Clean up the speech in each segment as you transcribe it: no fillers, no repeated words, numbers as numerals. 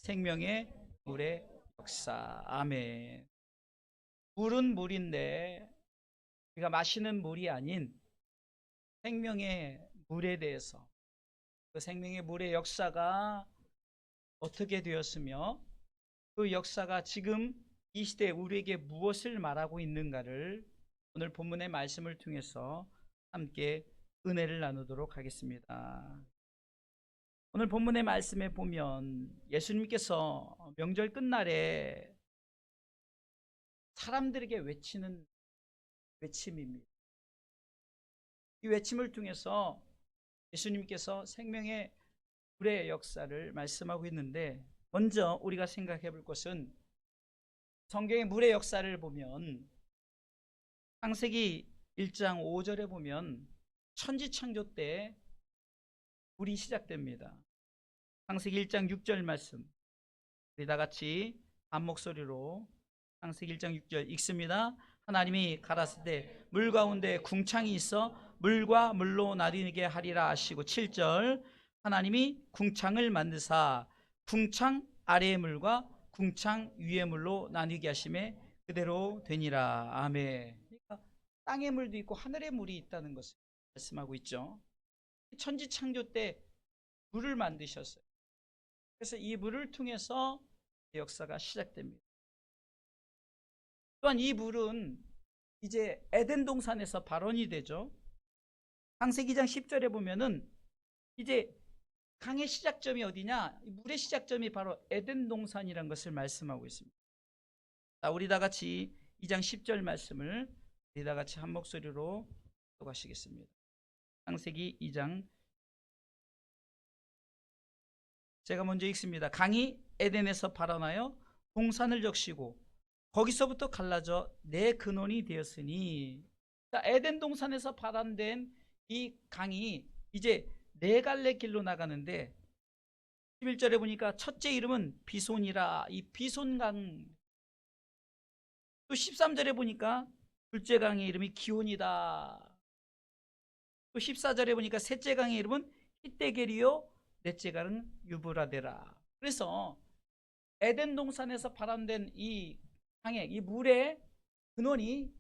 생명의 물의 역사. 아멘. 물은 물인데 우리가 마시는 물이 아닌 생명의 물에 대해서, 그 생명의 물의 역사가 어떻게 되었으며 그 역사가 지금 이 시대에 우리에게 무엇을 말하고 있는가를 오늘 본문의 말씀을 통해서 함께 은혜를 나누도록 하겠습니다. 오늘 본문의 말씀에 보면 예수님께서 명절 끝날에 사람들에게 외치는 외침입니다. 이 외침을 통해서 예수님께서 생명의 불의 역사를 말씀하고 있는데, 먼저 우리가 생각해 볼 것은 성경의 물의 역사를 보면 창세기 1장 5절에 보면 천지창조 때 물이 시작됩니다. 창세기 1장 6절 말씀, 우리 다 같이 한 목소리로 창세기 1장 6절 읽습니다. 하나님이 가라사대 물 가운데 궁창이 있어 물과 물로 나뉘게 하리라 하시고, 7절 하나님이 궁창을 만드사 궁창 아래의 물과 궁창 위의 물로 나뉘게 하심에 그대로 되니라. 아멘. 그러니까 땅의 물도 있고 하늘의 물이 있다는 것을 말씀하고 있죠. 천지창조 때 물을 만드셨어요. 그래서 이 물을 통해서 역사가 시작됩니다. 또한 이 물은 이제 에덴 동산에서 발원이 되죠. 창세기 2장 10절에 보면은 이제 강의 시작점이 어디냐? 물의 시작점이 바로 에덴 동산이라는 것을 말씀하고 있습니다. 자, 우리 다 같이 2장 10절 말씀을 우리 다 같이 한 목소리로 읽어가시겠습니다. 창세기 2장, 제가 먼저 읽습니다. 강이 에덴에서 발원하여 동산을 적시고 거기서부터 갈라져 네 근원이 되었으니, 자, 에덴 동산에서 발원된 이 강이 이제 네 갈래 길로 나가는데, 11절에 보니까 첫째 이름은 비손이라, 이 비손강. 또 13절에 보니까 둘째 강의 이름이 기온이다. 또 14절에 보니까 셋째 강의 이름은 히데겔이요 넷째 강은 유브라데라. 그래서 에덴 동산에서 발원된 이 강의, 이 물의 근원이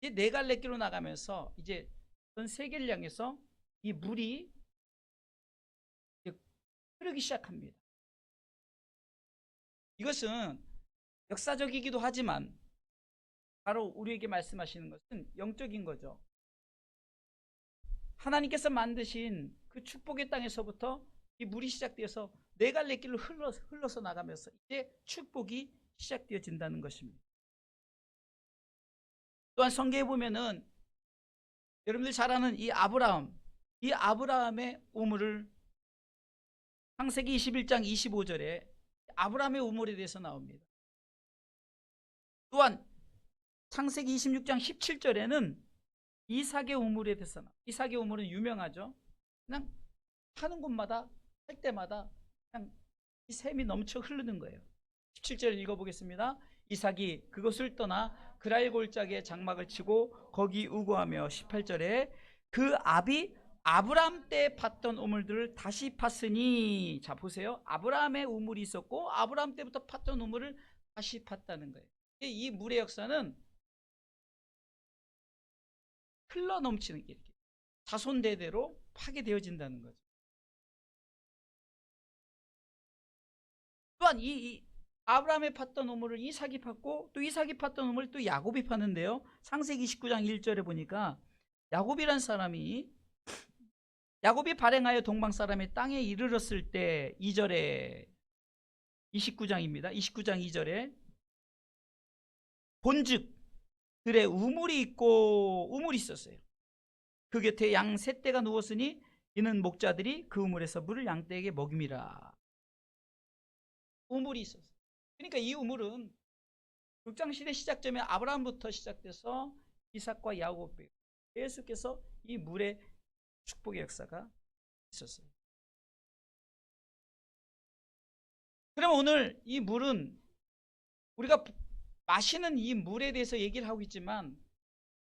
이제 네 갈래 길로 나가면서 이제 전 세계를 향해서 이 물이 흐르기 시작합니다. 이것은 역사적이기도 하지만 바로 우리에게 말씀하시는 것은 영적인 거죠. 하나님께서 만드신 그 축복의 땅에서부터 이 물이 시작되어서 네 갈래 길로 흘러서 나가면서 이제 축복이 시작되어진다는 것입니다. 또한 성경에 보면은 여러분들 잘 아는 이 아브라함의 우물을 창세기 21장 25절에 아브라함의 우물에 대해서 나옵니다. 또한 창세기 26장 17절에는 이삭의 우물에 대해서 나옵니다. 이삭의 우물은 유명하죠. 그냥 하는 곳마다 할 때마다 그냥 이 샘이 넘쳐 흐르는 거예요. 17절 읽어보겠습니다. 이삭이 그것을 떠나 그랄 골짜기에 장막을 치고 거기 우거하며, 18절에 그 압이 아브라함 때 팠던 우물들을 다시 팠으니, 자 보세요. 아브라함의 우물이 있었고 아브라함 때부터 팠던 우물을 다시 팠다는 거예요. 이 물의 역사는 흘러 넘치는 게 이렇게 자손대대로 파괴되어진다는 거죠. 또한 이 아브라함이 팠던 우물을 이삭이 팠고, 또 이삭이 팠던 우물을 또 야곱이 팠는데요. 창세기 29장 1절에 보니까 야곱이란 사람이 발행하여 동방 사람의 땅에 이르렀을 때, 2절에 29장입니다. 29장 2절에 본즉 들에 우물이 있고 우물이 있었어요. 그 곁에 양 세 떼가 누웠으니 이는 목자들이 그 우물에서 물을 양떼에게 먹임이라. 우물이 있었어요. 그러니까 이 우물은 족장시대 시작점에 아브라함부터 시작돼서 이삭과 야곱, 계속해서 이 물의 축복의 역사가 있었어요. 그럼 오늘 이 물은 우리가 마시는 이 물에 대해서 얘기를 하고 있지만,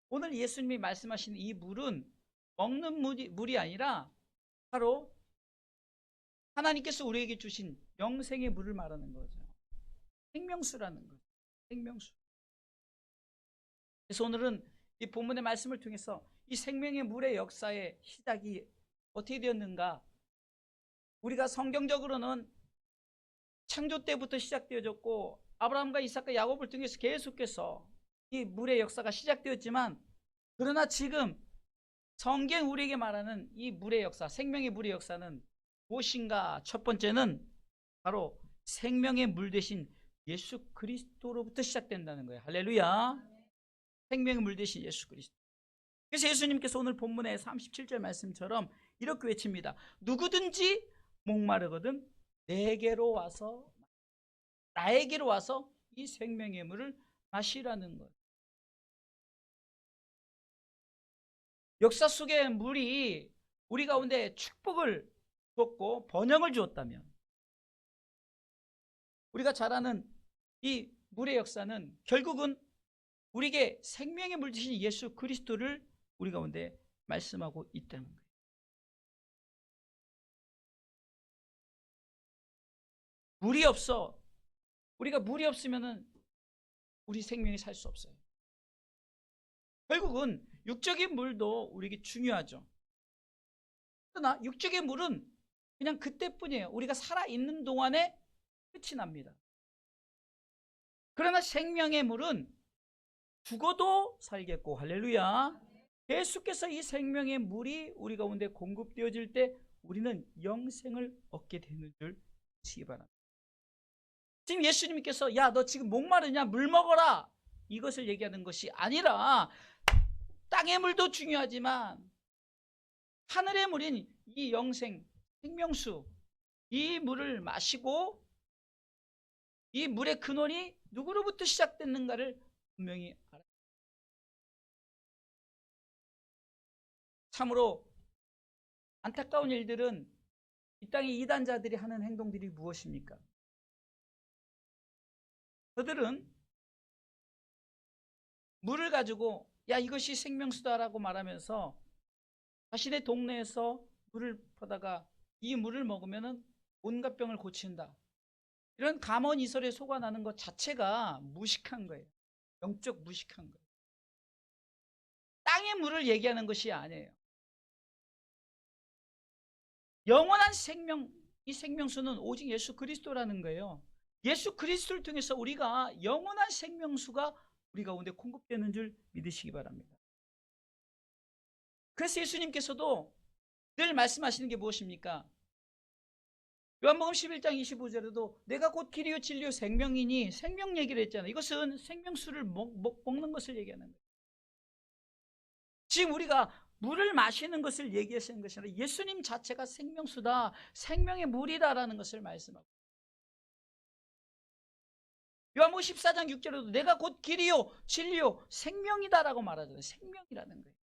오늘 예수님이 말씀하시는 이 물은 먹는 물이 아니라 바로 하나님께서 우리에게 주신 영생의 물을 말하는 거죠. 생명수라는 거죠. 생명수. 그래서 오늘은 이 본문의 말씀을 통해서 이 생명의 물의 역사의 시작이 어떻게 되었는가? 우리가 성경적으로는 창조 때부터 시작되어졌고 아브라함과 이삭과 야곱을 통해서 계속해서 이 물의 역사가 시작되었지만, 그러나 지금 성경 우리에게 말하는 이 물의 역사, 생명의 물의 역사는 무엇인가? 첫 번째는 바로 생명의 물 대신 예수 그리스도로부터 시작된다는 거예요. 할렐루야. 생명의 물 대신 예수 그리스도. 그래서 예수님께서 오늘 본문의 37절 말씀처럼 이렇게 외칩니다. 누구든지 목마르거든 내게로 와서, 나에게로 와서 이 생명의 물을 마시라는 거예요. 역사 속의 물이 우리 가운데 축복을 주었고 번영을 주었다면, 우리가 잘 아는 이 물의 역사는 결국은 우리에게 생명의 물 대신 예수 그리스도를 우리 가운데 말씀하고 있다는 거예요. 물이 없어, 우리가 물이 없으면은 우리 생명이 살 수 없어요. 결국은 육적인 물도 우리에게 중요하죠. 그러나 육적인 물은 그냥 그때뿐이에요. 우리가 살아있는 동안에 끝이 납니다. 그러나 생명의 물은 죽어도 살겠고, 할렐루야. 예수께서 이 생명의 물이 우리 가운데 공급되어질 때 우리는 영생을 얻게 되는 줄 아시기 바랍니다. 지금 예수님께서 야, 너 지금 목마르냐? 물 먹어라, 이것을 얘기하는 것이 아니라, 땅의 물도 중요하지만 하늘의 물인 이 영생, 생명수, 이 물을 마시고 이 물의 근원이 누구로부터 시작됐는가를 분명히 알아야 합니다. 참으로 안타까운 일들은 이 땅의 이단자들이 하는 행동들이 무엇입니까? 그들은 물을 가지고 야, 이것이 생명수다라고 말하면서 자신의 동네에서 물을 퍼다가 이 물을 먹으면 온갖 병을 고친다, 이런 감언이설에 속아나는 것 자체가 무식한 거예요. 영적 무식한 거예요. 땅의 물을 얘기하는 것이 아니에요. 영원한 생명, 이 생명수는 오직 예수 그리스도라는 거예요. 예수 그리스도를 통해서 우리가 영원한 생명수가 우리 가운데 공급되는 줄 믿으시기 바랍니다. 그래서 예수님께서도 늘 말씀하시는 게 무엇입니까? 요한복음 11장 25절에도 내가 곧 길이요 진리요 생명이니, 생명 얘기를 했잖아요. 이것은 생명수를 먹는 것을 얘기하는 거예요. 지금 우리가 물을 마시는 것을 얘기하시는 것이 아니라 예수님 자체가 생명수다, 생명의 물이다라는 것을 말씀하고, 요한복음 14장 6절에도 내가 곧 길이요 진리요 생명이다라고 말하잖아요. 생명이라는 거예요.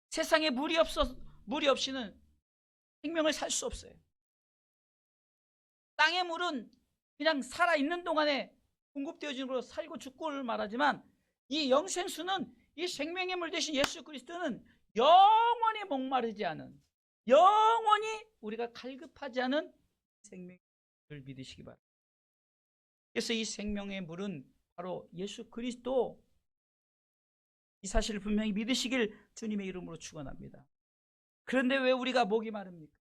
세상에 물이 없이는 생명을 살 수 없어요. 땅의 물은 그냥 살아있는 동안에 공급되어지는 걸로 살고 죽고를 말하지만, 이 영생수는, 이 생명의 물 대신 예수 그리스도는 영원히 목마르지 않은, 영원히 우리가 갈급하지 않은 생명을 믿으시기 바랍니다. 그래서 이 생명의 물은 바로 예수 그리스도, 이 사실을 분명히 믿으시길 주님의 이름으로 축원합니다. 그런데 왜 우리가 목이 마릅니까?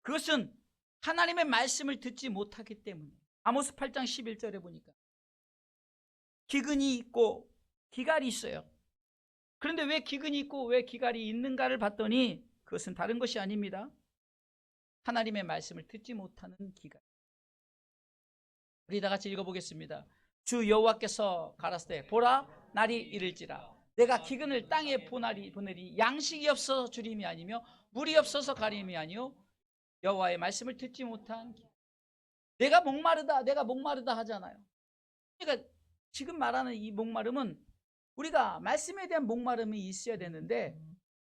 그것은 하나님의 말씀을 듣지 못하기 때문에. 아모스 8장 11절에 보니까 기근이 있고 기갈이 있어요. 그런데 왜 기근이 있고 왜 기갈이 있는가를 봤더니 그것은 다른 것이 아닙니다. 하나님의 말씀을 듣지 못하는 기갈. 우리 다 같이 읽어보겠습니다. 주 여호와께서 가라사대 보라 날이 이를지라 내가 기근을 땅에 보내리 양식이 없어서 주림이 아니며 물이 없어서 가림이 아니요 여호와의 말씀을 듣지 못한 기갈. 내가 목마르다 하잖아요. 그러니까 지금 말하는 이 목마름은 우리가 말씀에 대한 목마름이 있어야 되는데,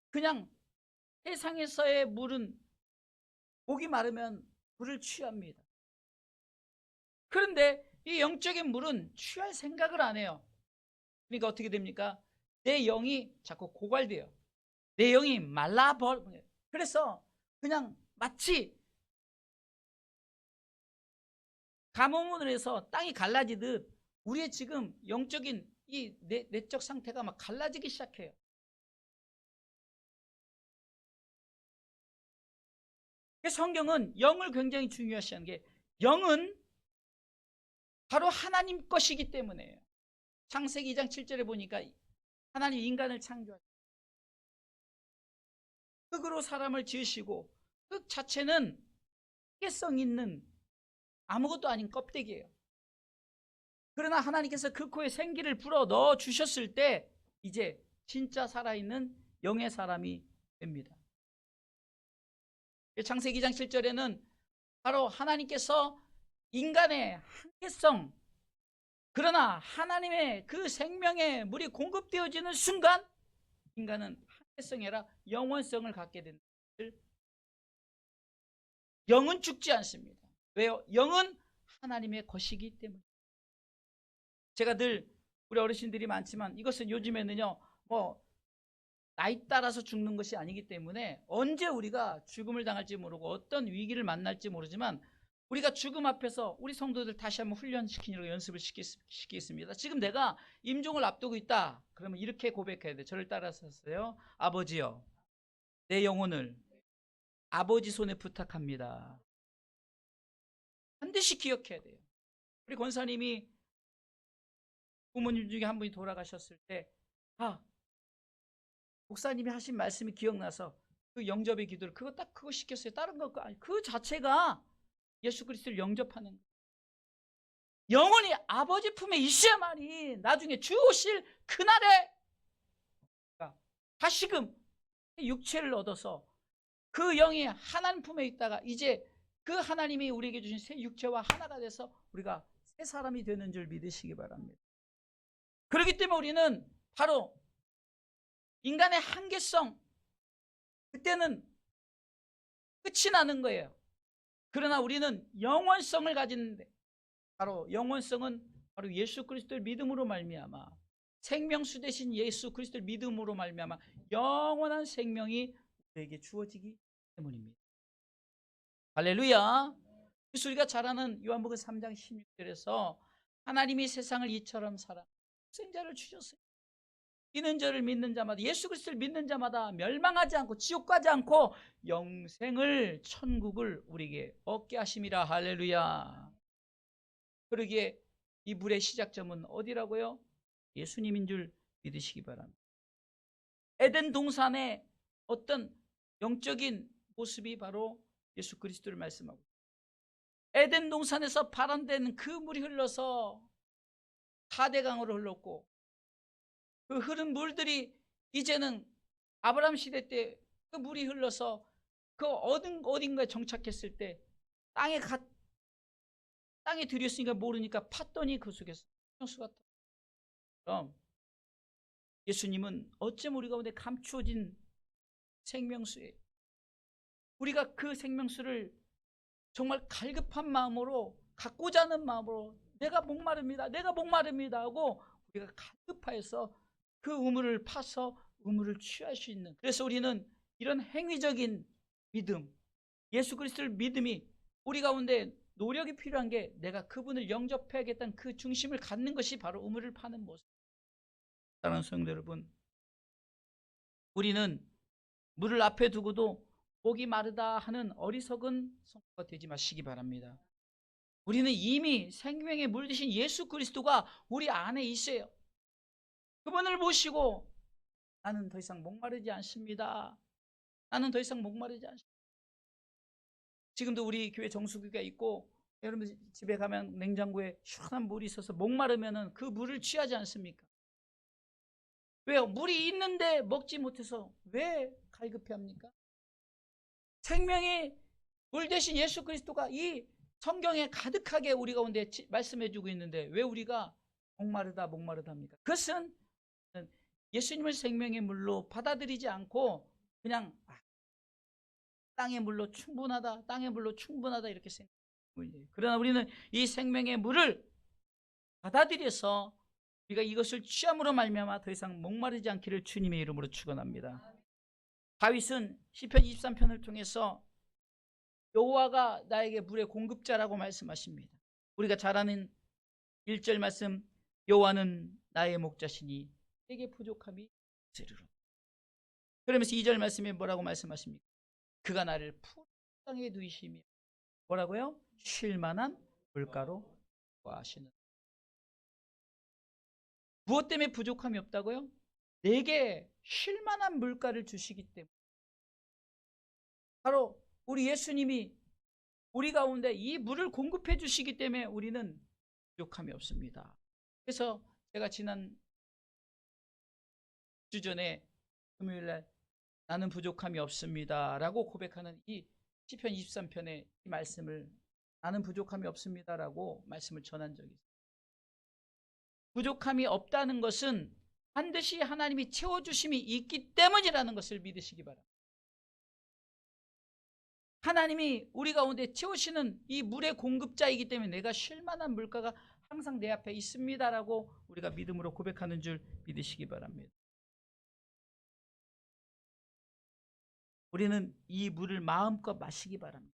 그냥 세상에서의 물은 목이 마르면 물을 취합니다. 그런데 이 영적인 물은 취할 생각을 안 해요. 그러니까 어떻게 됩니까? 내 영이 자꾸 고갈돼요. 내 영이 말라버려. 그래서 그냥 마치 가뭄으로 해서 땅이 갈라지듯 우리의 지금 영적인 이 내적 상태가 막 갈라지기 시작해요. 성경은 영을 굉장히 중요시하는 게, 영은 바로 하나님 것이기 때문에요. 창세기 2장 7절에 보니까 하나님 인간을 창조하시고 흙으로 사람을 지으시고, 흙 자체는 한계성 있는 아무것도 아닌 껍데기예요. 그러나 하나님께서 그 코에 생기를 불어 넣어 주셨을 때 이제 진짜 살아있는 영의 사람이 됩니다. 창세기 2장 7절에는 바로 하나님께서 인간의 한계성, 그러나 하나님의 그 생명의 물이 공급되어지는 순간 인간은 한계성이 아니라 영원성을 갖게 된다. 영은 죽지 않습니다. 왜요? 영은 하나님의 것이기 때문에. 제가 늘 우리 어르신들이 많지만 이것은 요즘에는요, 나이 따라서 죽는 것이 아니기 때문에 언제 우리가 죽음을 당할지 모르고 어떤 위기를 만날지 모르지만 우리가 죽음 앞에서 우리 성도들 다시 한번 훈련시키려고 연습을 시키겠습니다. 지금 내가 임종을 앞두고 있다. 그러면 이렇게 고백해야 돼. 저를 따라서요. 아버지요, 내 영혼을 아버지 손에 부탁합니다. 반드시 기억해야 돼요. 우리 권사님이 부모님 중에 한 분이 돌아가셨을 때, 목사님이 하신 말씀이 기억나서 그 영접의 기도를 그거 시켰어요. 다른 거 아니, 그 자체가 예수 그리스도를 영접하는 거예요. 영혼이 아버지 품에 있어야만이 나중에 주 오실 그날에 다시금 육체를 얻어서 그 영이 하나님 품에 있다가 이제 그 하나님이 우리에게 주신 새 육체와 하나가 돼서 우리가 새 사람이 되는 줄 믿으시기 바랍니다. 그렇기 때문에 우리는 바로 인간의 한계성, 그때는 끝이 나는 거예요. 그러나 우리는 영원성을 가지는데, 바로 영원성은 바로 예수 그리스도를 믿음으로 말미암아, 생명수 되신 예수 그리스도를 믿음으로 말미암아 영원한 생명이 우리에게 주어지기 때문입니다. 할렐루야. 그래서 우리가 잘 아는 요한복음 3장 16절에서 하나님이 세상을 이처럼 사랑 독생자를 주셨어요. 이는 저를 믿는 자마다, 예수 그리스도를 믿는 자마다 멸망하지 않고 지옥 가지 않고 영생을, 천국을 우리에게 얻게 하심이라. 할렐루야. 그러기에 이 물의 시작점은 어디라고요? 예수님인 줄 믿으시기 바랍니다. 에덴 동산의 어떤 영적인 모습이 바로 예수 그리스도를 말씀하고, 에덴 동산에서 발원된 그 물이 흘러서 4대강으로 흘렀고, 그 흐른 물들이 이제는 아브라함 시대 때 그 물이 흘러서 그 어딘가에 정착했을 때 땅에 들였으니까 모르니까 팠더니 그 속에서 생명수가. 그럼 예수님은 어쩜 우리 가운데 감추어진 생명수예요. 우리가 그 생명수를 정말 갈급한 마음으로, 갖고자 하는 마음으로, 내가 목마릅니다 하고 우리가 갈급하여서 그 우물을 파서 우물을 취할 수 있는, 그래서 우리는 이런 행위적인 믿음, 예수 그리스도를 믿음이 우리 가운데 노력이 필요한 게, 내가 그분을 영접해야겠다는 그 중심을 갖는 것이 바로 우물을 파는 모습. 사랑하는 성도 여러분, 우리는 물을 앞에 두고도 목이 마르다 하는 어리석은 성도가 되지 마시기 바랍니다. 우리는 이미 생명의 물 대신 예수 그리스도가 우리 안에 있어요. 그분을 모시고 나는 더 이상 목마르지 않습니다. 나는 더 이상 목마르지 않습니다. 지금도 우리 교회 정수기가 있고 여러분 집에 가면 냉장고에 시원한 물이 있어서 목마르면 그 물을 취하지 않습니까? 왜요? 물이 있는데 먹지 못해서 왜 갈급해합니까? 생명의 물 대신 예수 그리스도가 이 성경에 가득하게 우리 가운데 말씀해주고 있는데 왜 우리가 목마르다 합니까? 그것은 예수님을 생명의 물로 받아들이지 않고 그냥 땅의 물로 충분하다 이렇게 생각합니다. 그러나 우리는 이 생명의 물을 받아들여서 우리가 이것을 취함으로 말미암아 더 이상 목마르지 않기를 주님의 이름으로 축원합니다. 다윗은 시편 23편을 통해서 여호와가 나에게 물의 공급자라고 말씀하십니다. 우리가 잘 아는 1절 말씀, 여호와는 나의 목자시니 내게 부족함이 없으리로다. 그러면서 2절 말씀에 뭐라고 말씀하십니까? 그가 나를 푸른 땅에 누이시며 뭐라고요? 쉴만한 물가로 하시는. 무엇 때문에 부족함이 없다고요? 내게 쉴만한 물가를 주시기 때문에. 바로 우리 예수님이 우리 가운데 이 물을 공급해 주시기 때문에 우리는 부족함이 없습니다. 그래서 제가 지난 주 전에 금요일날 나는 부족함이 없습니다 라고 고백하는 이 시편 23편의 이 말씀을, 나는 부족함이 없습니다 라고 말씀을 전한 적이 있어요. 부족함이 없다는 것은 반드시 하나님이 채워주심이 있기 때문이라는 것을 믿으시기 바랍니다. 하나님이 우리 가운데 채우시는 이 물의 공급자이기 때문에 내가 쉴만한 물가가 항상 내 앞에 있습니다라고 우리가 믿음으로 고백하는 줄 믿으시기 바랍니다. 우리는 이 물을 마음껏 마시기 바랍니다.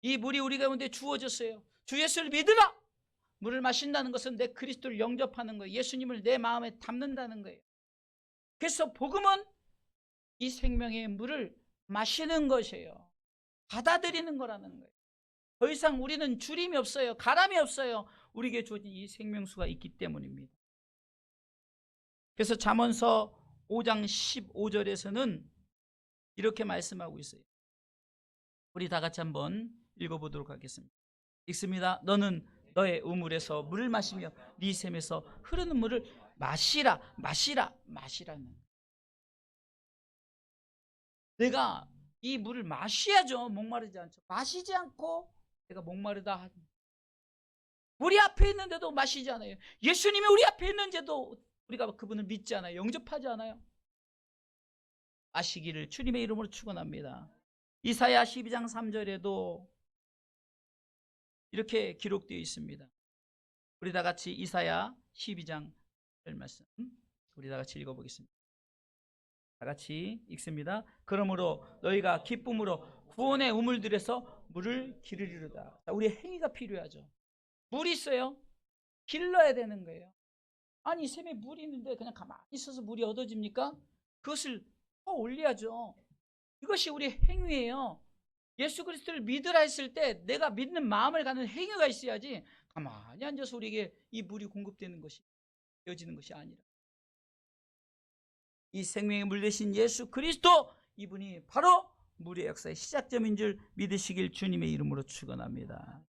이 물이 우리 가운데 주어졌어요. 주 예수를 믿으라! 물을 마신다는 것은 내 그리스도를 영접하는 거예요. 예수님을 내 마음에 담는다는 거예요. 그래서 복음은 이 생명의 물을 마시는 것이에요. 받아들이는 거라는 거예요. 더 이상 우리는 주림이 없어요. 가람이 없어요. 우리에게 주어진 이 생명수가 있기 때문입니다. 그래서 잠언서 5장 15절에서는 이렇게 말씀하고 있어요. 우리 다 같이 한번 읽어보도록 하겠습니다. 읽습니다. 너는 너의 우물에서 물을 마시며 네 샘에서 흐르는 물을 마시라, 마시라, 마시라는. 내가 이 물을 마셔야죠. 목마르지 않죠. 마시지 않고 내가 목마르다 하는. 우리 앞에 있는데도 마시지 않아요. 예수님이 우리 앞에 있는데도 우리가 그분을 믿지 않아요. 영접하지 않아요. 마시기를 주님의 이름으로 축원합니다. 이사야 12장 3절에도 이렇게 기록되어 있습니다. 우리 다 같이 이사야 12장 말씀 우리 다 같이 읽어보겠습니다. 다 같이 읽습니다. 그러므로 너희가 기쁨으로 구원의 우물들에서 물을 기르리로다. 우리 행위가 필요하죠. 물이 있어요. 길러야 되는 거예요. 아니 샘에 물이 있는데 그냥 가만히 있어서 물이 얻어집니까? 그것을 더 올려야죠. 이것이 우리 행위예요. 예수 그리스도를 믿으라 했을 때 내가 믿는 마음을 갖는 행위가 있어야지 가만히 앉아서 우리에게 이 물이 공급되는 것이 되어지는 것이 아니라, 이 생명의 물 대신 예수 그리스도, 이분이 바로 물의 역사의 시작점인 줄 믿으시길 주님의 이름으로 축원합니다.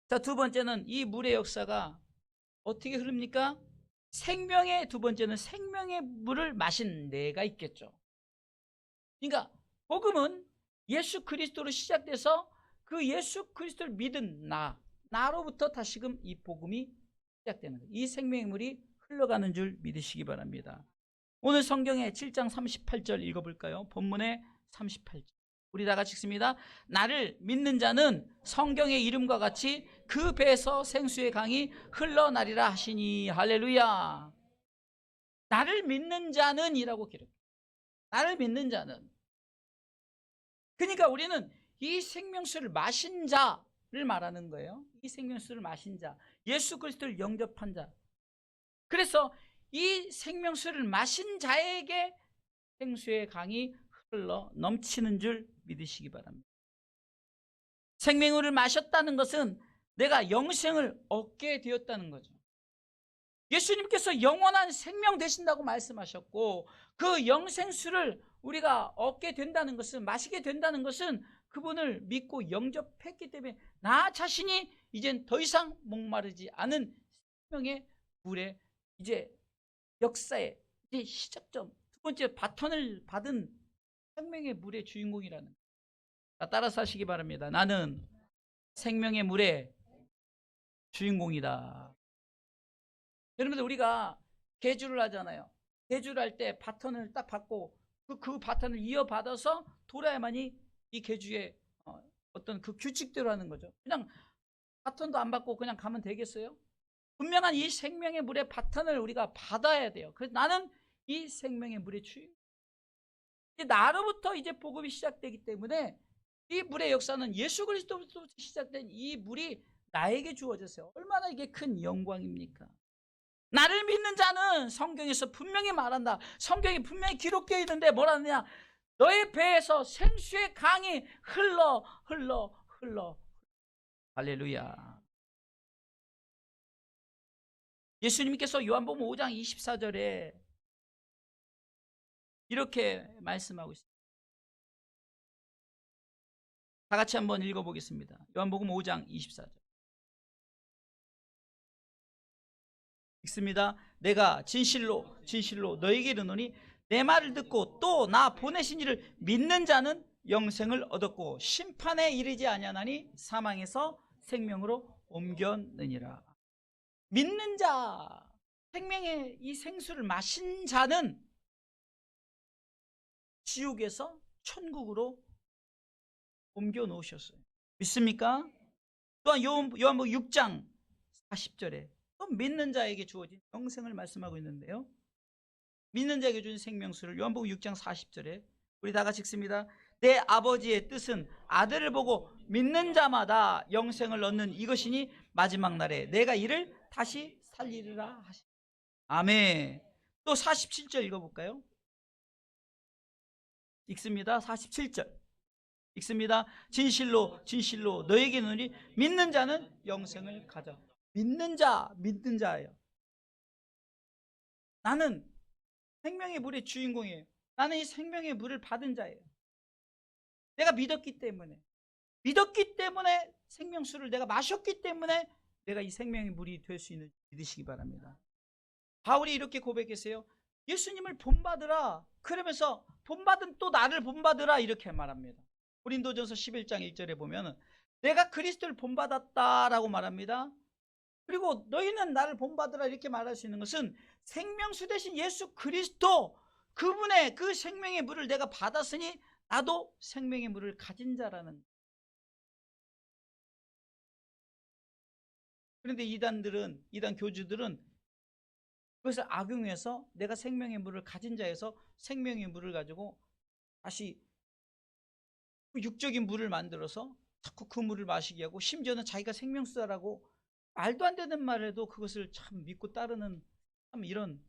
자, 두 번째는 이 물의 역사가 어떻게 흐릅니까? 생명의, 두 번째는 생명의 물을 마신 내가 있겠죠. 그러니까 복음은 예수 그리스도로 시작돼서 그 예수 그리스도를 믿은 나로부터 다시금 이 복음이 시작되는 거예요. 이 생명의 물이 흘러가는 줄 믿으시기 바랍니다. 오늘 성경에 7장 38절 읽어볼까요? 본문의 38절. 우리 다 같이 읽습니다. 나를 믿는 자는 성경의 이름과 같이 그 배에서 생수의 강이 흘러나리라 하시니. 할렐루야. 나를 믿는 자는 이라고 기록해요. 나를 믿는 자는. 그러니까 우리는 이 생명수를 마신 자를 말하는 거예요. 이 생명수를 마신 자, 예수 그리스도를 영접한 자. 그래서 이 생명수를 마신 자에게 생수의 강이 흘러 넘치는 줄 믿으시기 바랍니다. 생명을 마셨다는 것은 내가 영생을 얻게 되었다는 거죠. 예수님께서 영원한 생명 되신다고 말씀하셨고, 그 영생수를 우리가 얻게 된다는 것은, 마시게 된다는 것은 그분을 믿고 영접했기 때문에 나 자신이 이젠 더 이상 목마르지 않은 생명의 물에 이제 역사의 이제 시작점, 두 번째 바톤을 받은 생명의 물의 주인공이라는 거. 따라서 하시기 바랍니다. 나는 생명의 물의 주인공이다. 여러분들, 우리가 계주를 하잖아요. 계주를 할 때 바톤을 딱 받고 그 바톤을 이어받아서 돌아야만이 이 계주의 어떤 그 규칙대로 하는 거죠. 그냥 바톤도 안 받고 그냥 가면 되겠어요? 분명한 이 생명의 물의 바탕을 우리가 받아야 돼요. 그래서 나는 이 생명의 물의 주인. 나로부터 이제 복음이 시작되기 때문에 이 물의 역사는 예수 그리스도부터 시작된 이 물이 나에게 주어졌어요. 얼마나 이게 큰 영광입니까? 나를 믿는 자는 성경에서 분명히 말한다. 성경이 분명히 기록되어 있는데 뭐라 하느냐? 너의 배에서 생수의 강이 흘러. 할렐루야. 예수님께서 요한복음 5장 24절에 이렇게 말씀하고 있습니다. 다 같이 한번 읽어보겠습니다. 요한복음 5장 24절 읽습니다. 내가 진실로 너에게 이르노니 내 말을 듣고 또 나 보내신 이를 믿는 자는 영생을 얻었고 심판에 이르지 아니하나니 사망에서 생명으로 옮겼느니라. 믿는 자, 생명의 이 생수를 마신 자는 지옥에서 천국으로 옮겨 놓으셨어요. 믿습니까? 또한 요한복음 6장 40절에 또 믿는 자에게 주어진 영생을 말씀하고 있는데요. 믿는 자에게 주어진 생명수를 요한복음 6장 40절에 우리 다 같이 읽습니다. 내 아버지의 뜻은 아들을 보고 믿는 자마다 영생을 얻는 이것이니 마지막 날에 내가 이를 다시 살리리라 하시. 아멘. 또 47절 읽어볼까요? 읽습니다. 47절 읽습니다. 진실로 너에게 이르노니 믿는 자는 영생을 가져. 믿는 자예요. 나는 생명의 물의 주인공이에요. 나는 이 생명의 물을 받은 자예요. 내가 믿었기 때문에 생명수를 내가 마셨기 때문에 내가 이 생명의 물이 될 수 있는 믿으시기 바랍니다. 바울이 이렇게 고백했어요. 예수님을 본받으라. 그러면서 본받은 또 나를 본받으라 이렇게 말합니다. 고린도전서 11장 1절에 보면 내가 그리스도를 본받았다라고 말합니다. 그리고 너희는 나를 본받으라 이렇게 말할 수 있는 것은 생명수 대신 예수 그리스도 그분의 그 생명의 물을 내가 받았으니 나도 생명의 물을 가진 자라는. 그런데 이단 교주들은 그것을 악용해서 내가 생명의 물을 가진 자에서 생명의 물을 가지고 다시 육적인 물을 만들어서 자꾸 그 물을 마시게 하고 심지어는 자기가 생명수다라고 말도 안 되는 말에도 그것을 참 믿고 따르는 참 이런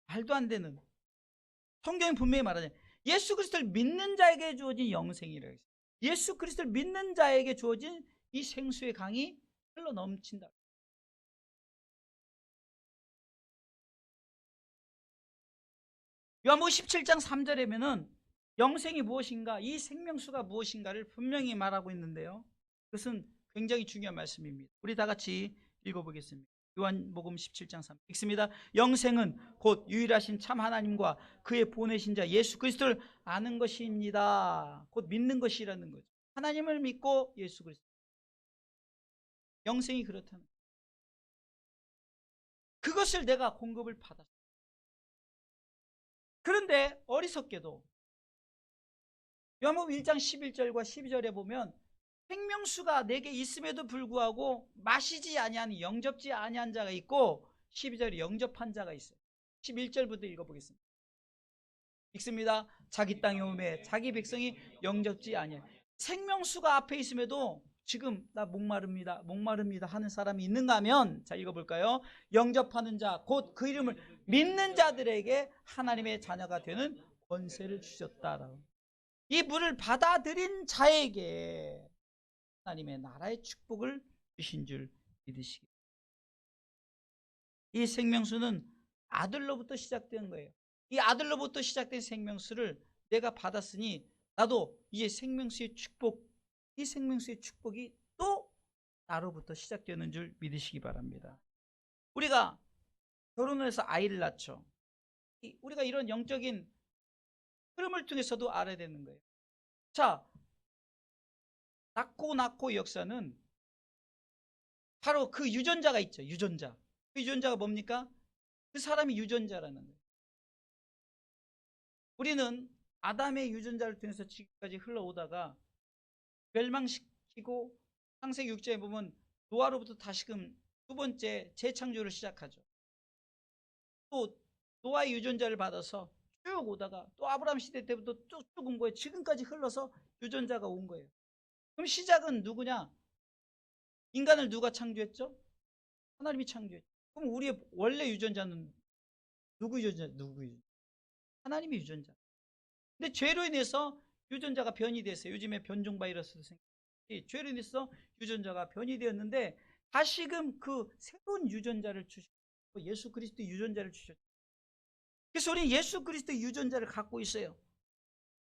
말도 안 되는. 성경이 분명히 말하잖아요. 예수 그리스도를 믿는 자에게 주어진 영생이라고 했어요. 예수 그리스도를 믿는 자에게 주어진 이 생수의 강이 흘러 넘친다. 요한복음 17장 3절에면은 영생이 무엇인가, 이 생명수가 무엇인가를 분명히 말하고 있는데요. 그것은 굉장히 중요한 말씀입니다. 우리 다 같이 읽어보겠습니다. 요한복음 17장 3 읽습니다. 영생은 곧 유일하신 참 하나님과 그의 보내신 자 예수 그리스도를 아는 것입니다. 곧 믿는 것이라는 거죠. 하나님을 믿고 예수 그리스도. 영생이 그렇다는 거예요. 그것을 내가 공급을 받았어요. 그런데 어리석게도 요한복음 1장 11절과 12절에 보면 생명수가 내게 있음에도 불구하고 마시지 아니한 영접지 아니한 자가 있고 12절에 영접한 자가 있어요. 11절부터 읽어보겠습니다. 읽습니다. 자기 땅에 오매 자기 백성이 영접지 아니한. 생명수가 앞에 있음에도 지금 나 목마릅니다 하는 사람이 있는가 하면, 자 읽어볼까요? 영접하는 자 곧 그 이름을 믿는 자들에게 하나님의 자녀가 되는 권세를 주셨다라고. 이 물을 받아들인 자에게 하나님의 나라의 축복을 주신 줄 믿으시기. 이 생명수는 아들로부터 시작된 거예요. 이 아들로부터 시작된 생명수를 내가 받았으니 나도 이 생명수의 축복, 이 생명수의 축복이 또 나로부터 시작되는 줄 믿으시기 바랍니다. 우리가 결혼을 해서 아이를 낳죠. 우리가 이런 영적인 흐름을 통해서도 알아야 되는 거예요. 자, 낳고 역사는 바로 그 유전자가 있죠. 유전자. 그 유전자가 뭡니까? 그 사람이 유전자라는 거예요. 우리는 아담의 유전자를 통해서 지금까지 흘러오다가 멸망시키고 창세기 6장에 보면 노아로부터 다시금 두 번째 재창조를 시작하죠. 또 노아의 유전자를 받아서 쭉 오다가 또 아브라함 시대 때부터 쭉쭉 온 거예요. 지금까지 흘러서 유전자가 온 거예요. 그럼 시작은 누구냐? 인간을 누가 창조했죠? 하나님이 창조했죠. 그럼 우리의 원래 유전자는 누구 유전자? 누구 유전자? 하나님의 유전자. 근데 죄로 인해서 유전자가 변이 됐어요. 요즘에 변종 바이러스도 생겼지. 죄로 인해서 유전자가 변이 되었는데 다시금 그 새로운 유전자를 주셨고 예수 그리스도의 유전자를 주셨죠. 그래서 우리는 예수 그리스도의 유전자를 갖고 있어요.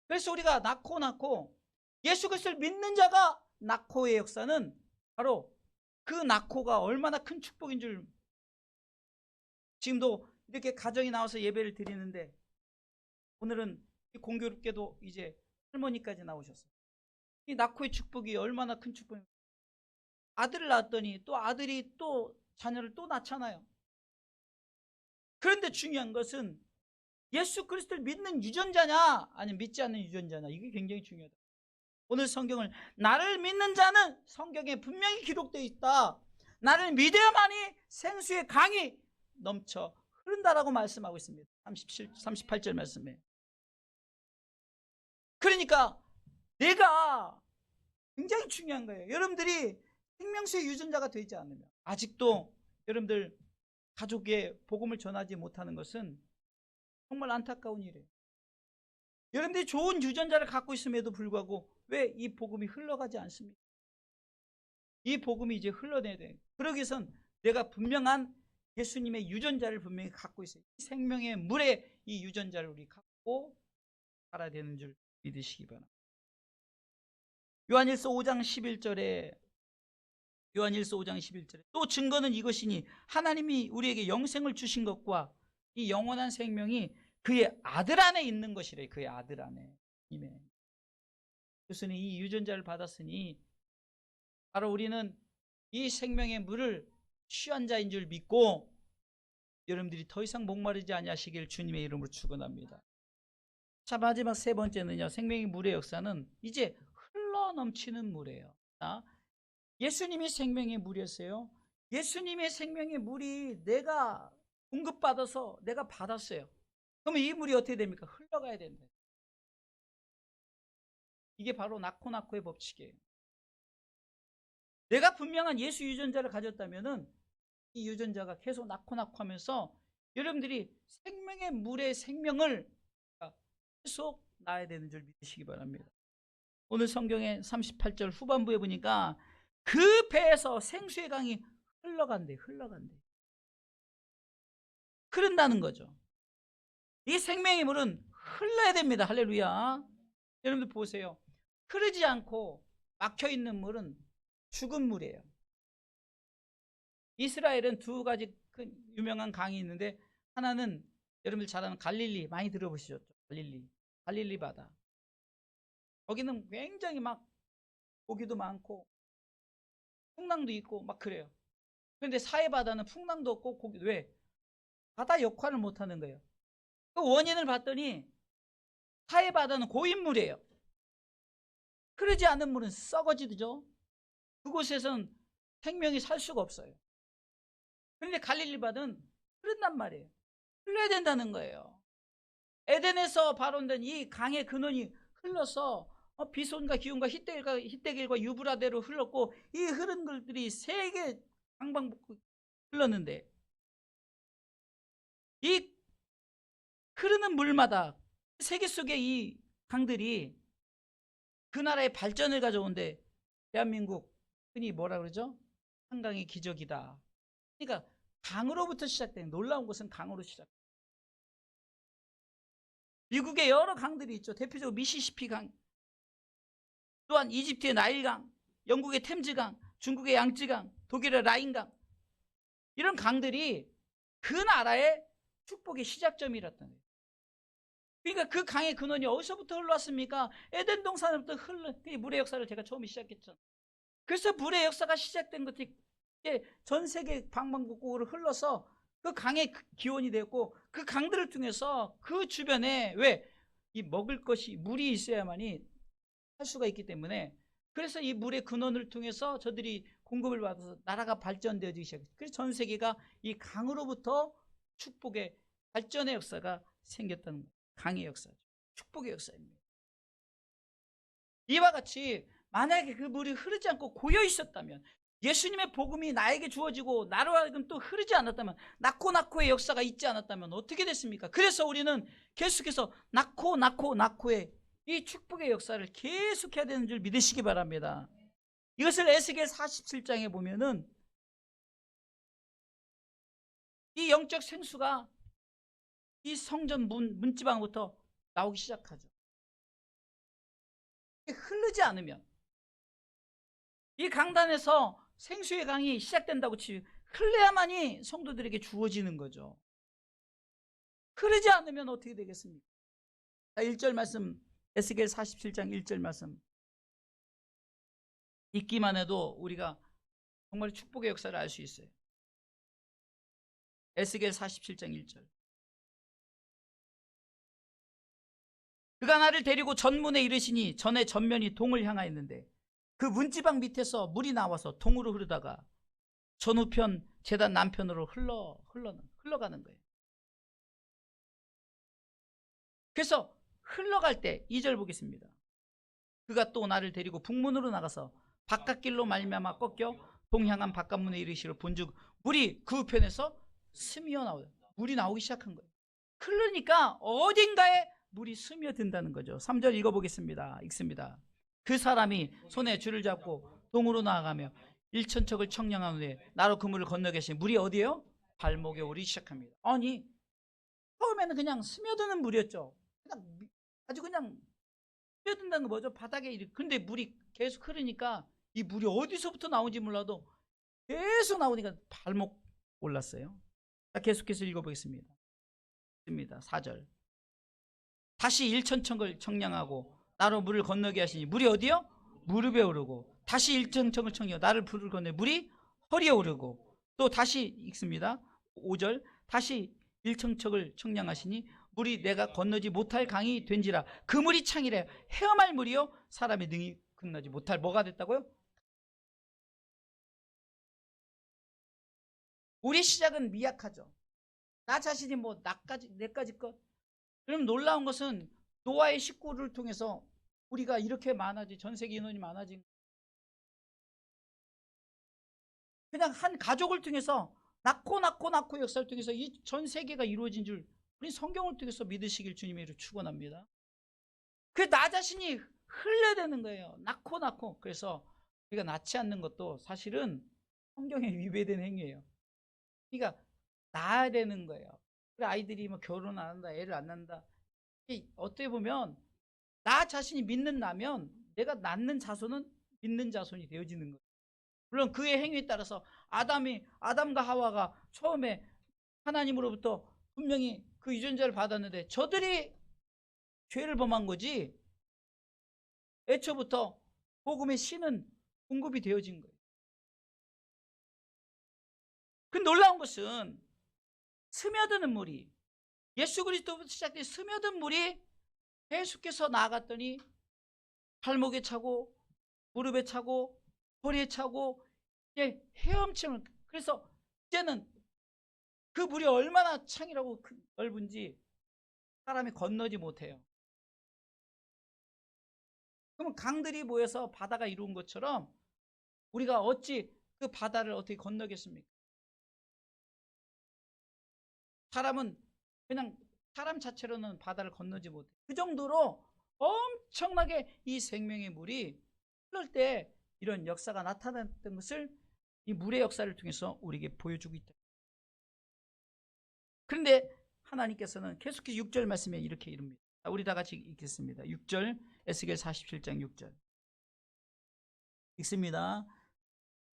그래서 우리가 낳고 예수 그리스도를 믿는 자가 낳고의 역사는 바로 그 낳고가 얼마나 큰 축복인 줄. 지금도 이렇게 가정이 나와서 예배를 드리는데 오늘은 공교롭게도 이제 할머니까지 나오셨어요. 이 낳고의 축복이 얼마나 큰 축복입니까? 아들을 낳았더니 또 아들이 또 자녀를 또 낳잖아요. 그런데 중요한 것은 예수 그리스도를 믿는 유전자냐 아니면 믿지 않는 유전자냐, 이게 굉장히 중요하다. 오늘 성경을 나를 믿는 자는 성경에 분명히 기록되어 있다. 나를 믿어야만이 생수의 강이 넘쳐 흐른다라고 말씀하고 있습니다. 38절 말씀에. 그러니까 내가 굉장히 중요한 거예요. 여러분들이 생명수의 유전자가 되지 않으면 아직도 여러분들 가족의 복음을 전하지 못하는 것은 정말 안타까운 일이에요. 여러분들이 좋은 유전자를 갖고 있음에도 불구하고 왜 이 복음이 흘러가지 않습니까? 이 복음이 이제 흘러내야 돼요. 그러기 위해선 내가 분명한 예수님의 유전자를 분명히 갖고 있어요. 생명의 물에 이 유전자를 우리 갖고 살아야 되는 줄 믿으시기 바랍니다. 요한일서 5장 11절에 또 증거는 이것이니 하나님이 우리에게 영생을 주신 것과 이 영원한 생명이 그의 아들 안에 있는 것이래. 그의 아들 안에. 교수님 이 유전자를 받았으니 바로 우리는 이 생명의 물을 취한 자인 줄 믿고 여러분들이 더 이상 목마르지 아니하시길 주님의 이름으로 축원합니다. 자, 마지막 세 번째는요, 생명의 물의 역사는 이제 흘러넘치는 물이에요. 예수님이 생명의 물이었어요. 예수님의 생명의 물이 내가 공급받아서 내가 받았어요. 그러면 이 물이 어떻게 됩니까? 흘러가야 된다. 이게 바로 낳고의 법칙이에요. 내가 분명한 예수 유전자를 가졌다면은 이 유전자가 계속 낳고 하면서 여러분들이 생명의 물의 생명을 계속 낳아야 되는 줄 믿으시기 바랍니다. 오늘 성경의 38절 후반부에 보니까 그 배에서 생수의 강이 흘러간대. 흐른다는 거죠. 이 생명의 물은 흘러야 됩니다. 할렐루야. 여러분들 보세요. 흐르지 않고 막혀있는 물은 죽은 물이에요. 이스라엘은 두 가지 큰 유명한 강이 있는데 하나는 여러분들 잘 아는 갈릴리, 많이 들어보셨죠? 갈릴리 바다. 거기는 굉장히 막 고기도 많고 풍랑도 있고 막 그래요. 그런데 사해바다는 풍랑도 없고 고기도, 왜? 바다 역할을 못하는 거예요. 그 원인을 봤더니 사해바다는 고인물이에요. 흐르지 않는 물은 썩어지죠. 그곳에서는 생명이 살 수가 없어요. 그런데 갈릴리 바다는 흐른단 말이에요. 흘러야 된다는 거예요. 에덴에서 발원된 이 강의 근원이 흘러서 비손과 기온과 히데길과 유브라데로 흘렀고 이 흐른 글들이 세계 방방곡곡 흘렀는데 이 흐르는 물마다 세계 속의 이 강들이 그 나라의 발전을 가져오는데 대한민국 흔히 뭐라 그러죠? 한강의 기적이다. 그러니까 강으로부터 시작된, 놀라운 것은 강으로 시작. 미국의 여러 강들이 있죠. 대표적으로 미시시피 강, 또한 이집트의 나일강, 영국의 템즈강, 중국의 양쯔강, 독일의 라인강, 이런 강들이 그 나라의 축복의 시작점이었던 거예요. 그러니까 그 강의 근원이 어디서부터 흘러왔습니까? 에덴 동산부터 물의 역사를 제가 처음에 시작했죠. 그래서 물의 역사가 시작된 것이 전 세계 방방곡곡으로 흘러서 그 강의 기원이 되었고 그 강들을 통해서 그 주변에 왜? 이 먹을 것이 물이 있어야만이 할 수가 있기 때문에 그래서 이 물의 근원을 통해서 저들이 공급을 받아서 나라가 발전되어지기 시작했어요. 그래서 전 세계가 이 강으로부터 축복의 발전의 역사가 생겼다는 거예요. 강의 역사죠. 축복의 역사입니다. 이와 같이 만약에 그 물이 흐르지 않고 고여 있었다면, 예수님의 복음이 나에게 주어지고 나로 하여금 또 흐르지 않았다면, 낳고의 역사가 있지 않았다면 어떻게 됐습니까? 그래서 우리는 계속해서 낳고의 이 축복의 역사를 계속해야 되는 줄 믿으시기 바랍니다. 이것을 에스겔 47장에 보면은 이 영적 생수가 이 성전 문지방부터 나오기 시작하죠. 흐르지 않으면, 이 강단에서 생수의 강이 시작된다고 치면 흘러야만이 성도들에게 주어지는 거죠. 흐르지 않으면 어떻게 되겠습니까? 1절 말씀, 에스겔 47장 1절 말씀 읽기만 해도 우리가 정말 축복의 역사를 알 수 있어요. 에스겔 47장 1절. 그가 나를 데리고 전문에 이르시니 전에 전면이 동을 향하였는데 그 문지방 밑에서 물이 나와서 동으로 흐르다가 전우편 제단 남편으로 흘러가는 거예요. 그래서 흘러갈 때 2절 보겠습니다. 그가 또 나를 데리고 북문으로 나가서 바깥길로 말미암아 꺾여 동향한 바깥문에 이르시러 본즉 물이 그 우편에서 스미어 나오요. 물이 나오기 시작한 거예요. 흐르니까 어딘가에 물이 스며든다는 거죠. 3절 읽어보겠습니다. 읽습니다. 그 사람이 손에 줄을 잡고 동으로 나아가며 1천척을 청량한 후에 나로 그 물을 건너 계신 물이 어디예요? 발목에 오르기 시작합니다. 아니, 처음에는 그냥 스며드는 물이었죠. 아주 그냥 스며든다는 거 뭐죠? 바닥에 근데 물이 계속 흐르니까 이 물이 어디서부터 나오는지 몰라도 계속 나오니까 발목 올랐어요. 자, 계속해서 읽어보겠습니다. 4절. 다시 1천척을 청량하고 나로 물을 건너게 하시니 물이 어디요? 무릎에 오르고 다시 1천척을 청량하고 나를 불을 건너 물이 허리에 오르고 또 다시 읽습니다. 5절. 다시 1천척을 청량하시니 물이 내가 건너지 못할 강이 된지라 그 물이 창이래 헤엄할 물이요 사람의 능히 건너지 못할 뭐가 됐다고요? 우리 시작은 미약하죠. 나 자신이 뭐 내까지 것. 그럼 놀라운 것은 노아의 식구를 통해서 우리가 이렇게 많아지 전 세계 인원이 많아진 그냥 한 가족을 통해서 낳고 역사를 통해서 이 전 세계가 이루어진 줄 우리 성경을 통해서 믿으시길 주님의 축원합니다. 그 나 자신이 흘려야 되는 거예요. 낳고 그래서 우리가 낳지 않는 것도 사실은 성경에 위배된 행위예요. 그러니까 낳아야 되는 거예요. 아이들이 뭐 결혼 안 한다, 애를 안 낳는다. 어떻게 보면 나 자신이 믿는 나면 내가 낳는 자손은 믿는 자손이 되어지는 거예요. 물론 그의 행위에 따라서 아담과 하와가 처음에 하나님으로부터 분명히 그 유전자를 받았는데 저들이 죄를 범한 거지 애초부터 복음의 씨는 공급이 되어진 거예요. 그 놀라운 것은 스며드는 물이 예수 그리스도부터 시작된 스며든 물이 계속해서 나아갔더니 발목에 차고 무릎에 차고 허리에 차고 이제 헤엄치는 그래서 이제는 그 물이 얼마나 창이라고 넓은지 사람이 건너지 못해요. 그러면 강들이 모여서 바다가 이루은 것처럼 우리가 어찌 그 바다를 어떻게 건너겠습니까? 사람은 그냥 사람 자체로는 바다를 건너지 못해. 그 정도로 엄청나게 이 생명의 물이 흐를 때 이런 역사가 나타났던 것을 이 물의 역사를 통해서 우리에게 보여주고 있다. 그런데 하나님께서는 계속해서 6절 말씀에 이렇게 이릅니다. 우리 다 같이 읽겠습니다. 6절 에스겔 47장 6절 읽습니다.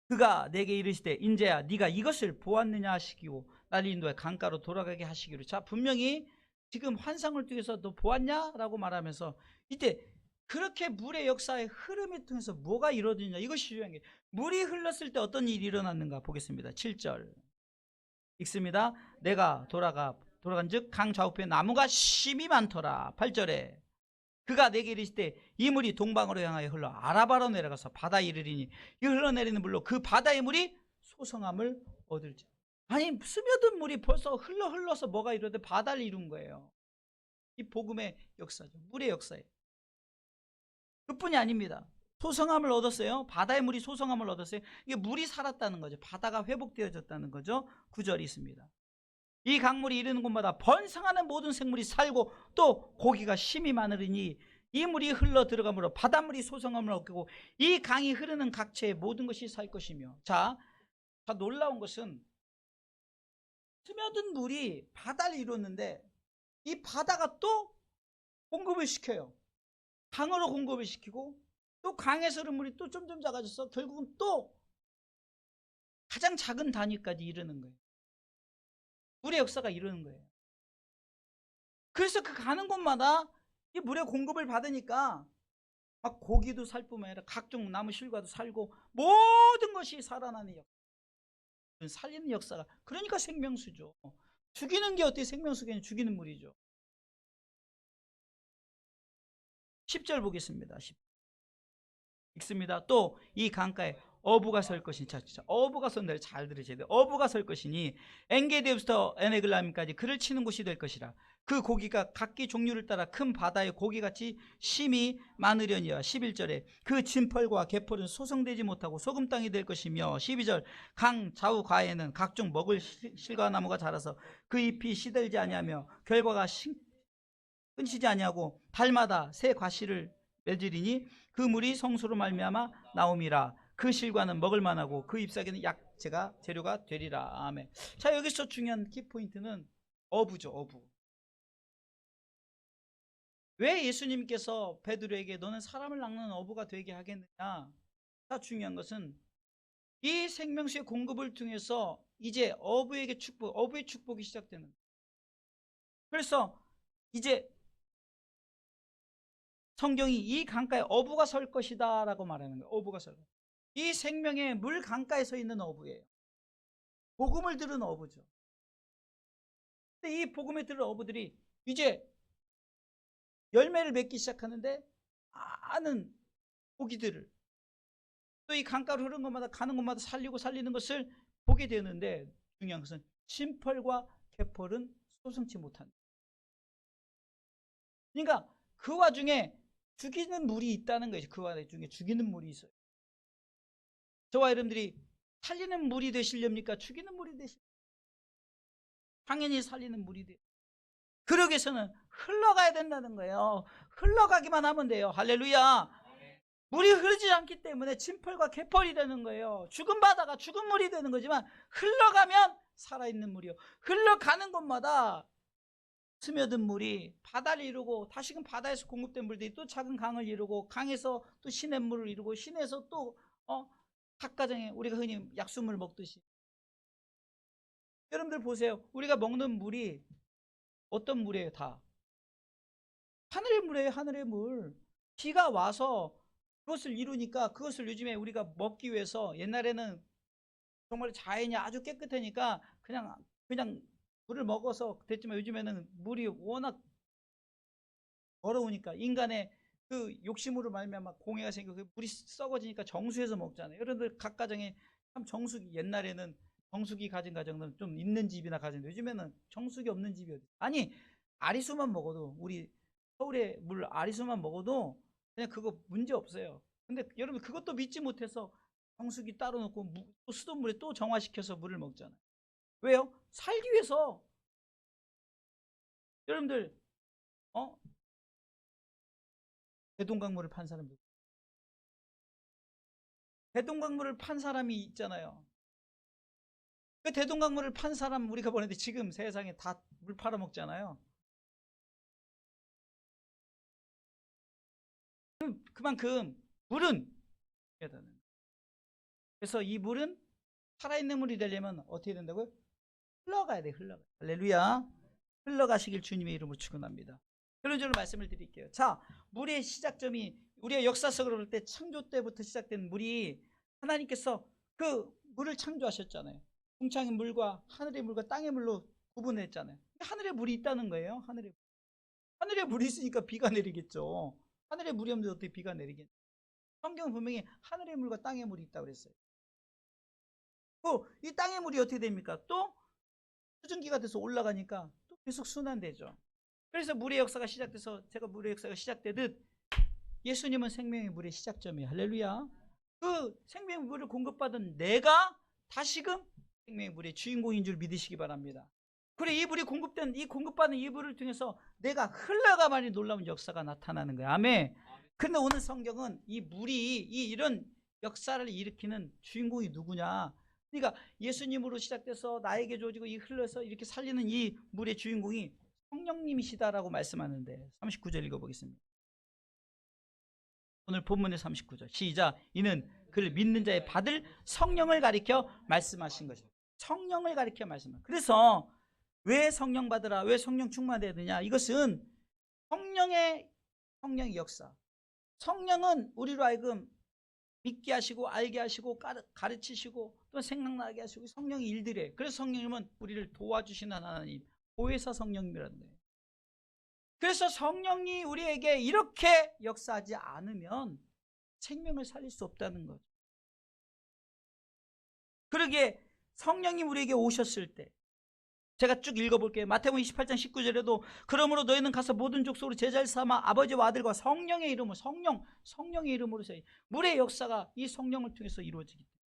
그가 내게 이르시되 인자야 네가 이것을 보았느냐 하시기로 나를 인도해 강가로 돌아가게 하시기로. 자, 분명히 지금 환상을 통해서 너 보았냐? 라고 말하면서 이때 그렇게 물의 역사의 흐름을 통해서 뭐가 이루어지냐 이것이 중요한 게 물이 흘렀을 때 어떤 일이 일어났는가 보겠습니다. 7절 읽습니다. 내가 돌아간 즉 강 좌우편에 나무가 심이 많더라. 8절에 그가 내게 이르실 때 이 물이 동방으로 향하여 흘러 아라바로 내려가서 바다에 이르리니 이 흘러내리는 물로 그 바다의 물이 소성함을 얻을지. 아니 스며든 물이 벌써 흘러서 뭐가 이루어져 바다를 이룬 거예요. 이 복음의 역사죠. 물의 역사예요. 그뿐이 아닙니다. 소성함을 얻었어요. 바다의 물이 소성함을 얻었어요. 이게 물이 살았다는 거죠. 바다가 회복되어졌다는 거죠. 구절이 있습니다. 이 강물이 이르는 곳마다 번성하는 모든 생물이 살고 또 고기가 심이 많으리니 이 물이 흘러 들어가므로 바닷물이 소성함을 얻고 이 강이 흐르는 각처의 모든 것이 살 것이며. 자, 놀라운 것은 스며든 물이 바다를 이뤘는데 이 바다가 또 공급을 시켜요. 강으로 공급을 시키고 또 강에서 흐르는 물이 또 점점 작아져서 결국은 또 가장 작은 단위까지 이르는 거예요. 물의 역사가 이루는 거예요. 그래서 그 가는 곳마다 이 물의 공급을 받으니까 막 고기도 살 뿐만 아니라 각종 나무 실과도 살고 모든 것이 살아나는 역사. 살리는 역사가. 그러니까 생명수죠. 죽이는 게 어떻게 생명수가 아니라 죽이는 물이죠. 10절 보겠습니다. 10절. 읽습니다. 또 이 강가에 어부가 설 것이니, 어부가 선들 잘 들으셔야 돼요. 어부가 설 것이니 엔게디부터 에네글라임까지 그를 치는 곳이 될 것이라. 그 고기가 각기 종류를 따라 큰 바다의 고기같이 심이 많으려니와. 11절에 그 진펄과 개펄은 소성되지 못하고 소금 땅이 될 것이며. 12절 강 좌우 가에는 각종 먹을 실과나무가 자라서 그 잎이 시들지 아니하며 결과가 끊시지 아니하고 달마다 새 과실을 맺으리니 그 물이 성수로 말미암아 나옴이라. 그 실과는 먹을 만하고 그 잎사귀는 약재가 재료가 되리라. 아멘. 자, 여기서 중요한 키포인트는 어부죠. 어부. 왜 예수님께서 베드로에게 너는 사람을 낚는 어부가 되게 하겠느냐? 자, 중요한 것은 이 생명수의 공급을 통해서 이제 어부에게 어부의 축복이 시작되는 거예요. 그래서 이제 성경이 이 강가에 어부가 설 것이다 라고 말하는 거예요. 어부가 설 것이다. 이 생명의 물 강가에 서 있는 어부예요. 복음을 들은 어부죠. 근데 이 복음을 들은 어부들이 이제 열매를 맺기 시작하는데 많은 고기들을 또 이 강가로 흐르는 곳마다 가는 곳마다 살리는 것을 보게 되는데 중요한 것은 심펄과 개펄은 소성치 못한다. 그러니까 그 와중에 죽이는 물이 있다는 거죠. 그 와중에 죽이는 물이 있어요. 저와 여러분들이 살리는 물이 되시렵니까? 죽이는 물이 되시렵니까? 당연히 살리는 물이 돼요. 그러기 위해서는 흘러가야 된다는 거예요. 흘러가기만 하면 돼요. 할렐루야. 물이 흐르지 않기 때문에 진펄과 개펄이 되는 거예요. 죽은 바다가 죽은 물이 되는 거지만 흘러가면 살아있는 물이요. 흘러가는 곳마다 스며든 물이 바다를 이루고 다시금 바다에서 공급된 물들이 또 작은 강을 이루고 강에서 또 시냇물을 이루고 시내에서 또 각 가정에 우리가 흔히 약수물 먹듯이. 여러분들 보세요. 우리가 먹는 물이 어떤 물이에요? 다 하늘의 물이에요. 하늘의 물. 비가 와서 그것을 이루니까 그것을 요즘에 우리가 먹기 위해서 옛날에는 정말 자연이 아주 깨끗하니까 그냥 물을 먹어서 됐지만 요즘에는 물이 워낙 더러우니까 인간의 그 욕심으로 말미암아 공해가 생기고 그 물이 썩어지니까 정수해서 먹잖아요. 여러분들 각 가정에 참 정수기, 옛날에는 정수기 가진 가정은 좀 있는 집이나 가정인데 요즘에는 정수기 없는 집이 어디. 아니 아리수만 먹어도 우리 서울의 물 아리수만 먹어도 그냥 그거 문제 없어요. 근데 여러분 그것도 믿지 못해서 정수기 따로 놓고 또 수돗물에 또 정화시켜서 물을 먹잖아요. 왜요? 살기 위해서. 여러분들 대동강물을 판 사람들, 대동강물을 판 사람이 있잖아요. 그 대동강물을 판 사람 우리가 보는데 지금 세상에 다 물 팔아먹잖아요. 그만큼 물은 그래서 이 물은 살아있는 물이 되려면 어떻게 된다고요? 흘러가야 돼. 흘러가. 할렐루야. 흘러가시길 주님의 이름으로 축원합니다. 결론적으로 말씀을 드릴게요. 자, 물의 시작점이 우리가 역사 속으로 볼 때 창조 때부터 시작된 물이 하나님께서 그 물을 창조하셨잖아요. 궁창의 물과 하늘의 물과 땅의 물로 구분했잖아요. 하늘의 물이 있다는 거예요. 하늘의 물. 하늘에 물이 있으니까 비가 내리겠죠. 하늘에 물이 없는데 어떻게 비가 내리겠냐. 성경은 분명히 하늘의 물과 땅의 물이 있다고 그랬어요. 이 땅의 물이 어떻게 됩니까? 또 수증기가 돼서 올라가니까 또 계속 순환되죠. 그래서 물의 역사가 시작돼서, 제가 물의 역사가 시작되듯 예수님은 생명의 물의 시작점이에요. 할렐루야. 그 생명의 물을 공급받은 내가 다시금 생명의 물의 주인공인 줄 믿으시기 바랍니다. 그리고 이 물이 공급받은 이 물을 통해서 내가 흘러가만이 놀라운 역사가 나타나는 거예요. 아멘. 근데 오늘 성경은 이 물이 이런 역사를 일으키는 주인공이 누구냐? 그러니까 예수님으로 시작돼서 나에게 주어지고 이 흘러서 이렇게 살리는 이 물의 주인공이 성령님이시다라고 말씀하는데, 39절 읽어보겠습니다. 오늘 본문의 39절 시작. 이는 그를 믿는 자의 받을 성령을 가리켜 말씀하신 것입니다. 성령을 가리켜 말씀하신. 그래서 왜 성령 받으라, 왜 성령 충만해야 되냐? 이것은 성령의 역사. 성령은 우리로 하여금 믿게 하시고 알게 하시고 가르치시고 또 생각나게 하시고 성령의 일들이에요. 그래서 성령님은 우리를 도와주시는 하나님, 보혜사 성령님이란데. 그래서 성령이 우리에게 이렇게 역사하지 않으면 생명을 살릴 수 없다는 거죠. 그러기에 성령님 우리에게 오셨을 때, 제가 쭉 읽어볼게요. 마태복음 28장 19절에도 그러므로 너희는 가서 모든 족속으로 제자를 삼아 아버지와 아들과 성령의 이름으로, 성령의 이름으로 물의 역사가 이 성령을 통해서 이루어지기 때문에.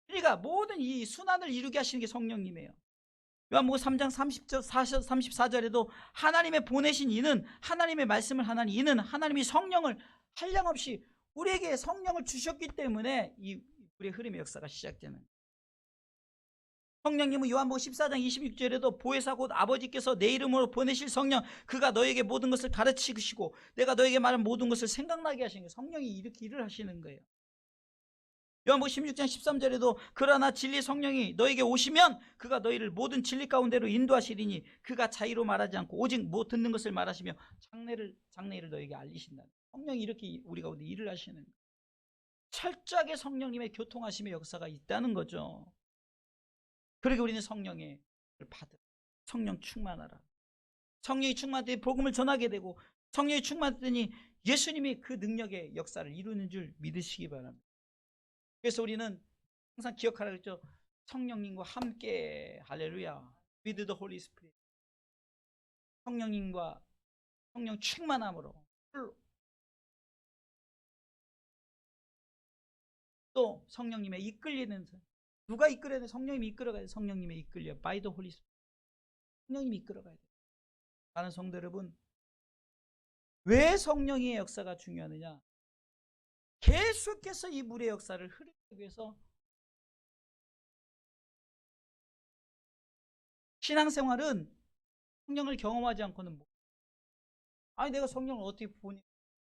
그러니까 모든 이 순환을 이루게 하시는 게 성령님이에요. 요한복음 3장 34절에도 하나님의 보내신 이는, 하나님의 말씀을 하나니 이는 하나님이 성령을 한량없이 우리에게 성령을 주셨기 때문에 이 우리의 흐름의 역사가 시작되는 거예요. 성령님은 요한복음 14장 26절에도 보혜사 곧 아버지께서 내 이름으로 보내실 성령, 그가 너에게 모든 것을 가르치시고 내가 너에게 말한 모든 것을 생각나게 하시는 거예요. 성령이 이렇게 일을 하시는 거예요. 요한복음 16장 13절에도 그러나 진리 성령이 너에게 오시면 그가 너희를 모든 진리 가운데로 인도하시리니 그가 자의로 말하지 않고 오직 못 듣는 것을 말하시며 장래일을 너에게 알리신다. 성령이 이렇게 우리 가운데 일을 하시는 거예요. 철저하게 성령님의 교통하심의 역사가 있다는 거죠. 그러게 우리는 성령의 받으라. 성령 충만하라. 성령이 충만했더니 복음을 전하게 되고, 성령이 충만했더니 예수님이 그 능력의 역사를 이루는 줄 믿으시기 바랍니다. 그래서 우리는 항상 기억하라 그랬죠. 성령님과 함께, 할렐루야, with the Holy Spirit. 성령님과 성령 충만함으로, 또 성령님의 이끌리는, 누가 이끌어야 돼? 성령님이 이끌어가야 돼. 성령님의 이끌려, by the Holy Spirit. 성령님이 이끌어가야 돼. 많은 성도 여러분, 왜 성령의 역사가 중요하느냐? 계속해서 이 물의 역사를 흐르기 위해서 신앙생활은 성령을 경험하지 않고는 뭐, 아니 내가 성령을 어떻게 보니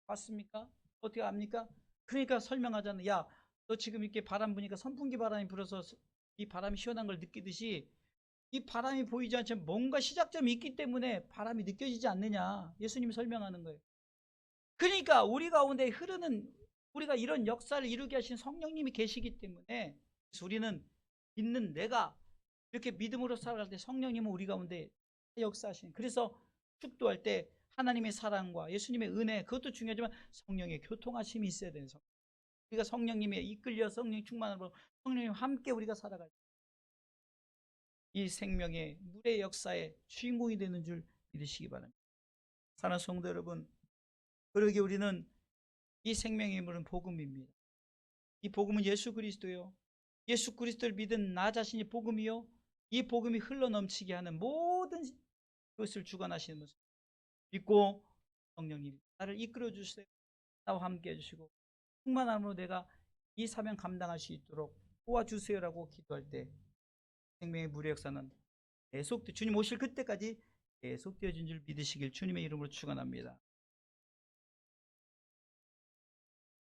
봤습니까? 어떻게 압니까? 그러니까 설명하잖아. 야, 너 지금 이렇게 바람 부니까 선풍기 바람이 불어서 이 바람이 시원한 걸 느끼듯이 이 바람이 보이지 않지만 뭔가 시작점이 있기 때문에 바람이 느껴지지 않느냐. 예수님이 설명하는 거예요. 그러니까 우리 가운데 흐르는, 우리가 이런 역사를 이루게 하신 성령님이 계시기 때문에 우리는 믿는 내가 이렇게 믿음으로 살아갈 때 성령님은 우리 가운데 역사하시는, 그래서 축도할 때 하나님의 사랑과 예수님의 은혜, 그것도 중요하지만 성령의 교통하심이 있어야 되는 성. 우리가 성령님에 이끌려 성령 충만으로 성령님과 함께 우리가 살아갈 때 이 생명의 물의 역사의 주인공이 되는 줄 믿으시기 바랍니다. 사랑하는 성도 여러분, 그러기에 우리는 이 생명의 물은 복음입니다. 이 복음은 예수 그리스도요, 예수 그리스도를 믿은 나 자신이 복음이요, 이 복음이 흘러넘치게 하는 모든 것을 주관하시는 모습 믿고 성령님 나를 이끌어 주세요. 나와 함께 해주시고 충만함으로 내가 이 사명 감당할 수 있도록 도와주세요라고 기도할 때 생명의 물의 역사는 계속 주님 오실 그때까지 계속되어진 줄 믿으시길 주님의 이름으로 축원합니다.